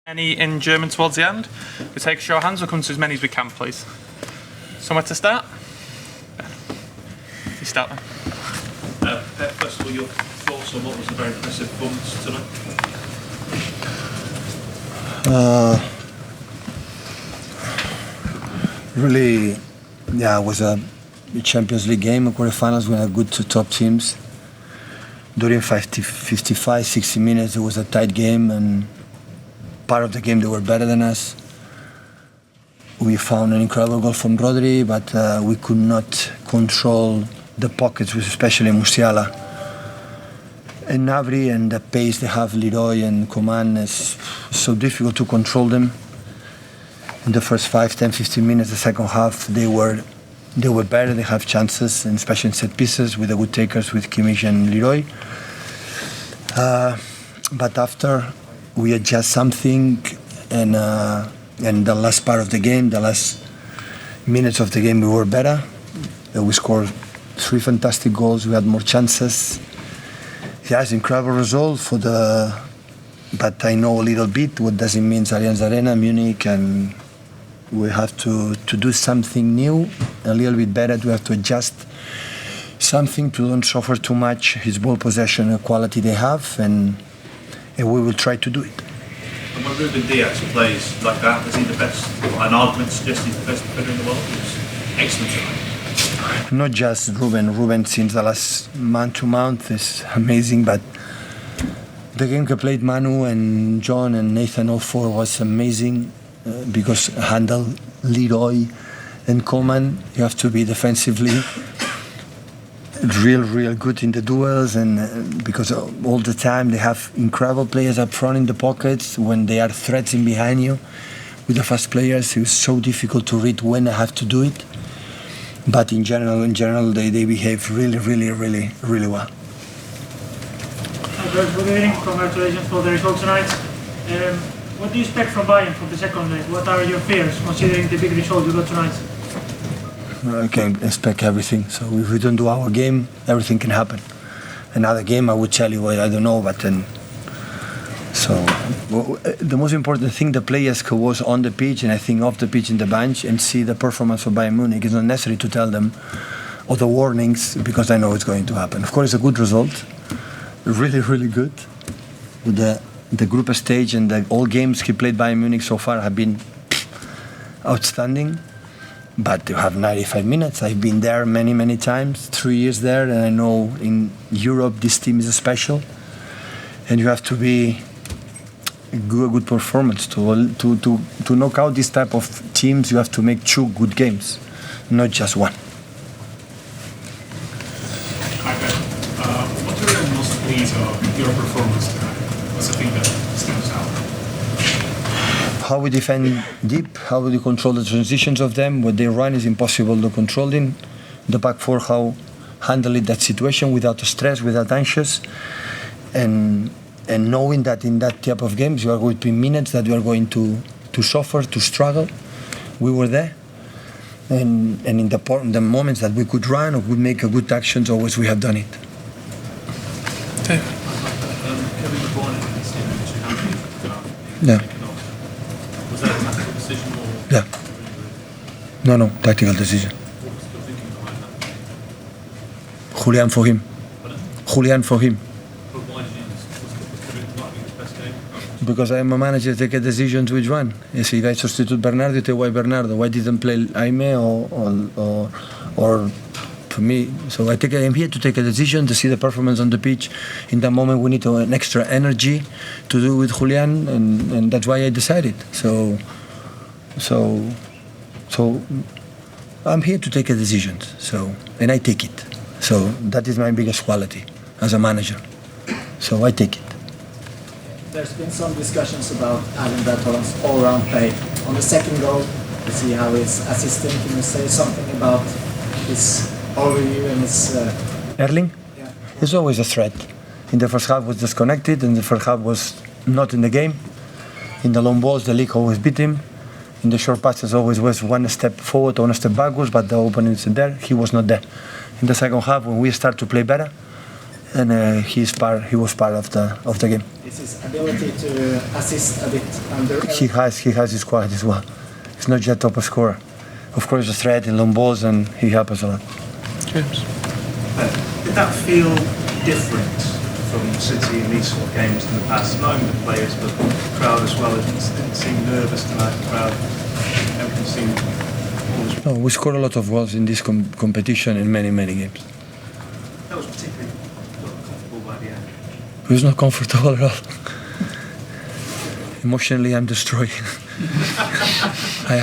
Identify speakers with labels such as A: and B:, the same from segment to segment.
A: Any in German towards the end. We take a show of hands. We'll come to as many as we can, please. Somewhere to start? You start then.
B: Pep, first of all, your thoughts on what was a very impressive performance tonight?
C: Really, it was a Champions League game, quarterfinals. We had good top teams. During 55, 60 minutes, it was a tight game, and part of the game they were better than us. We found an incredible goal from Rodri, but we could not control the pockets, especially Musiala. And Navri and the pace they have, Leroy and Coman, is so difficult to control them. In the first 5, 10, 15 minutes, the second half, they were better. They have chances, and especially in set pieces with the good takers with Kimmich and Leroy. But after we adjust something, and the last part of the game, the last minutes of the game, we were better. We scored 3 fantastic goals. We had more chances. Yeah, it's an incredible result but I know a little bit what does it mean Allianz Arena, Munich, and we have to do something new, a little bit better. We have to adjust something to don't suffer too much his ball possession and quality they have, and we will try to do it.
B: And when Ruben Dias plays like that, is he the best? An argument suggests he's the best defender in the world. He's excellent tonight.
C: Not just Ruben. Ruben, since the last month to month, is amazing, but the game he played Manu and John and Nathan all 4 was amazing because handle Leroy and Coman, you have to be defensively real good in the duels, and because all the time they have incredible players up front in the pockets. When they are threats in behind you with the fast players, it's so difficult to read when they have to do it. But in general, they behave really well.
D: Good evening. Congratulations for the result tonight. What do you expect from Bayern for the second leg? What are your fears, considering the big result you got tonight?
C: I can expect everything. So if we don't do our game, everything can happen. Another game, I would tell you, I don't know, but then. So the most important thing, the players who was on the pitch and I think off the pitch in the bench and see the performance of Bayern Munich. It's not necessary to tell them all the warnings because I know it's going to happen. Of course, it's a good result, really good. With the group stage and all games he played Bayern Munich so far have been outstanding. But you have 95 minutes. I've been there many times, 3 years there, and I know in Europe this team is special, and you have to be a good performance to knock out this type of teams. You have to make 2 good games, not just 1.
E: Hi, Pep. What are you most pleased of your performance tonight? What's the thing that stands out?
C: How we defend deep, how we control the transitions of them. When they run, is impossible to control them. The back 4, how handling that situation without stress, without anxious, and knowing that in that type of games you are going to be minutes that you are going to suffer, to struggle. We were there, and in the moments that we could run or could make a good actions, always we have done it.
A: Okay.
B: Kevin De Bruyne
C: Yeah.
B: Was that a tactical decision or?
C: Yeah. No, tactical decision.
B: What was the thinking behind that?
C: Julian for him.
B: Pardon?
C: Julian for him.
B: But why did you was Kevin not having his best game?
C: Because I am a manager, take a decision to which one. If I substitute Bernardo, you say why Bernardo? Why didn't play Jaime or for me? So I'm here to take a decision, to see the performance on the pitch. In that moment, we need an extra energy to do with Julian, and that's why I decided. So I'm here to take a decision. And I take it. So that is my biggest quality as a manager. So I take it.
F: There's been some discussions about Erling Haaland's all-round play. On the second goal, you see how he's assisting. Can you say something about his overview and his...
C: Erling?
F: Yeah.
C: He's always a threat. In the first half was disconnected, and the first half was not in the game. In the long balls, the league always beat him. In the short passes, always was 1 step forward, 1 step backwards, but the opening is there. He was not there. In the second half, when we start to play better, and he was part of the game.
F: Is his ability to assist a bit under?
C: He has his quality as well. He's not just a top scorer. Of course, a threat in long balls, and he helps us a lot.
A: James.
B: Did that feel different from City in these sort of games in the past? Not only the players, but the crowd as well. It didn't seem nervous tonight, the crowd. Everything seemed always...
C: No, we scored a lot of goals in this competition in many games.
B: That was particularly comfortable by the end.
C: It was not comfortable at all. Emotionally, I'm destroyed. I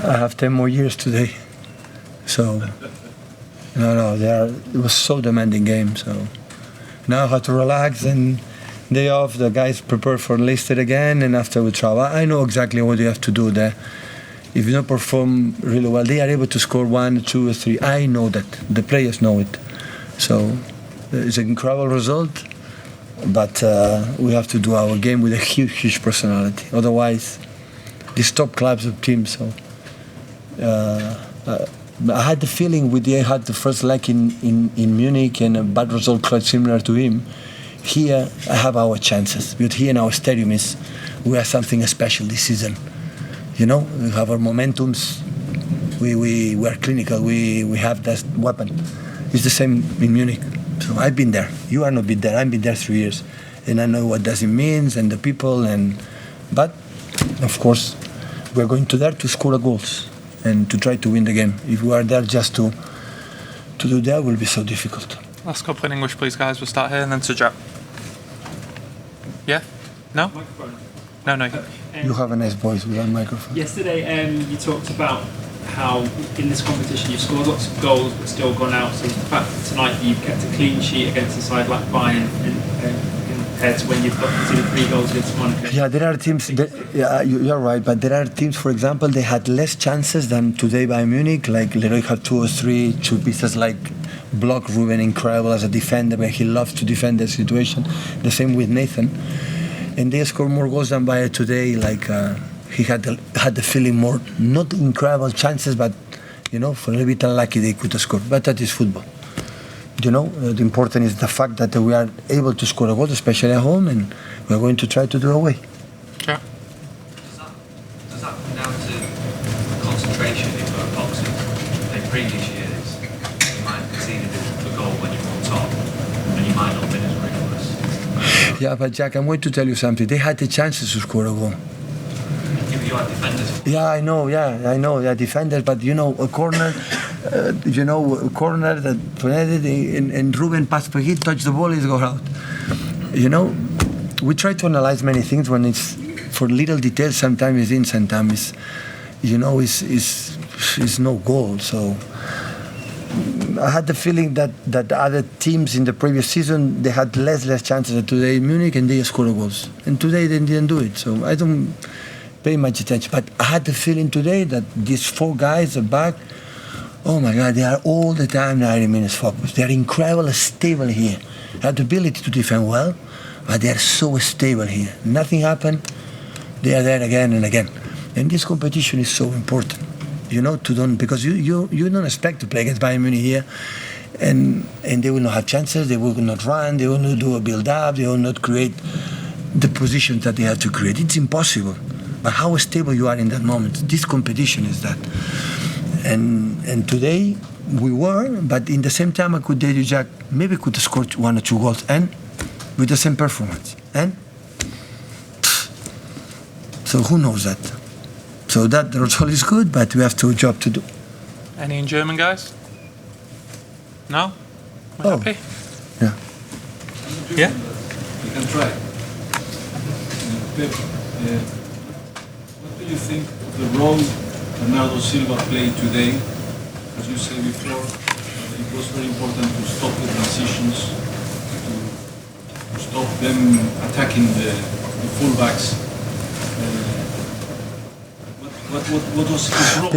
C: have 10 more years today. So, it was so demanding game. So now I have to relax, and day off, the guys prepare for Leicester again, and after we travel. I know exactly what you have to do there. If you don't perform really well, they are able to score 1, 2, or 3. I know that. The players know it. So it's an incredible result, but we have to do our game with a huge personality. Otherwise, these top clubs of teams. So I had the feeling with the Etihad, the first leg in Munich, and a bad result quite similar to him. Here, I have our chances. But here in our stadium, we have something special this season. You know, we have our momentums. We are clinical. We have that weapon. It's the same in Munich. So I've been there. You are not been there. I've been there 3 years, and I know what does it means and the people. But of course, we're going to there to score goals and to try to win the game. If we are there just to do that, will be so difficult.
A: Last couple in English, please, guys. We'll start here and then to Jack. Yeah? No?
E: Microphone.
A: No.
C: You have a nice voice with a microphone.
G: Yesterday, you talked about how in this competition you've scored lots of goals but still gone out. So the fact that tonight you've kept a clean sheet against a side like Bayern compared to when you've got considered 3 goals against Monaco.
C: Yeah, there are teams. You're right, but there are teams. For example, they had less chances than today by Munich. Like Leroy had 2 or 3 pieces like block Ruben, incredible as a defender, but he loves to defend the situation. The same with Nathan. And they scored more goals than Bayern today. Like he had the feeling more, not incredible chances, but for a little bit unlucky they could have scored. But that is football. The important is the fact that we are able to score a goal, especially at home, and we are going to try to do away.
A: Yeah.
H: Does that come down to concentration in both boxes? In previous years, you might have conceded a goal when you're on top, and you might not have been as rigorous.
C: Yeah, but Jack, I'm going to tell you something. They had the chances to score a goal.
H: You had defenders.
C: Yeah, I know. Yeah, defenders. But a corner, a corner that and Ruben passed, he touched the ball, he's go out. We try to analyze many things when it's for little details. Sometimes it's in, sometimes it's no goal. So I had the feeling that other teams in the previous season, they had less chances than today in Munich, and they scored goals. And today they didn't do it. So I don't pay much attention. But I had the feeling today that these 4 guys are back. Oh my God, they are all the time 90 minutes focused. They are incredibly stable here. They have the ability to defend well, but they are so stable here. Nothing happened. They are there again and again. And this competition is so important. Because you don't expect to play against Bayern Munich here, and they will not have chances, they will not run, they will not do a build-up, they will not create the positions that they have to create. It's impossible. But how stable you are in that moment, this competition is that. And today we were, but in the same time I could tell you, Jack, maybe could have scored 1 or 2 goals, and with the same performance. And so who knows that? So that result is good, but we have a job to do.
A: Any in German, guys? No? We're happy?
C: Yeah.
A: Yeah?
I: You can try. Pep, what do you think of the role Bernardo Silva played today? As you said before, it was very important to stop the transitions, to stop them attacking the fullbacks. What was his role?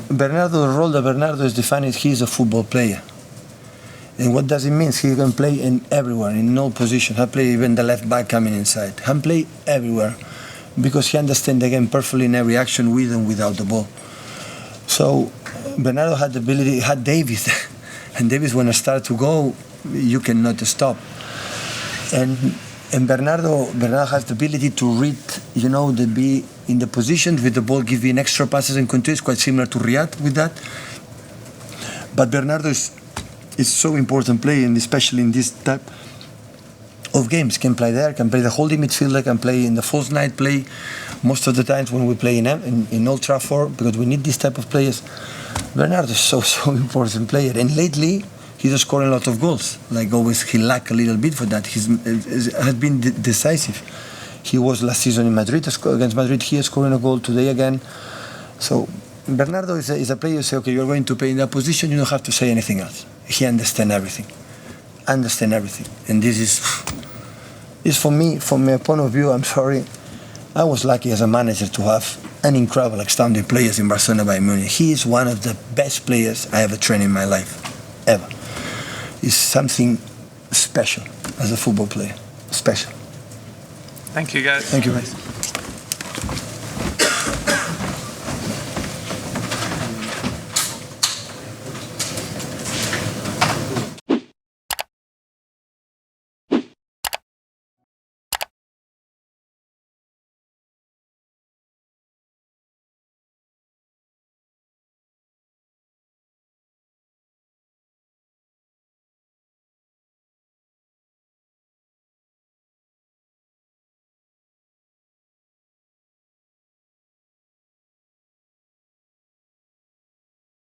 C: Bernardo, the role that Bernardo is defined is he's a football player. And what does it mean? He can play in everywhere, in no position. He play even the left back coming inside. He can play everywhere because he understands the game perfectly in every action with and without the ball. So Bernardo had the ability, had Davis. And Davis, when I start to go, you cannot stop. And Bernardo has the ability to read, to be in the position with the ball, give you extra passes and control. It's quite similar to Riyad with that. But Bernardo is so important player, and especially in this type of games. Can play there, can play the holding midfielder, can play in the false nine play. Most of the times when we play in Old Trafford, because we need this type of players. Bernardo is so important player, and lately he's scoring a lot of goals. Like always, he lacked a little bit for that. He has been decisive. He was last season in Madrid against Madrid. He is scoring a goal today again. So Bernardo is a player. You say, okay, you're going to play in that position. You don't have to say anything else. He understands everything. And this is for me, from my point of view. I'm sorry. I was lucky as a manager to have an incredible, outstanding players in Barcelona, Bayern Munich. He is one of the best players I ever trained in my life, ever. He's something special as a football player, special.
A: Thank you, guys.
C: Thank you, guys.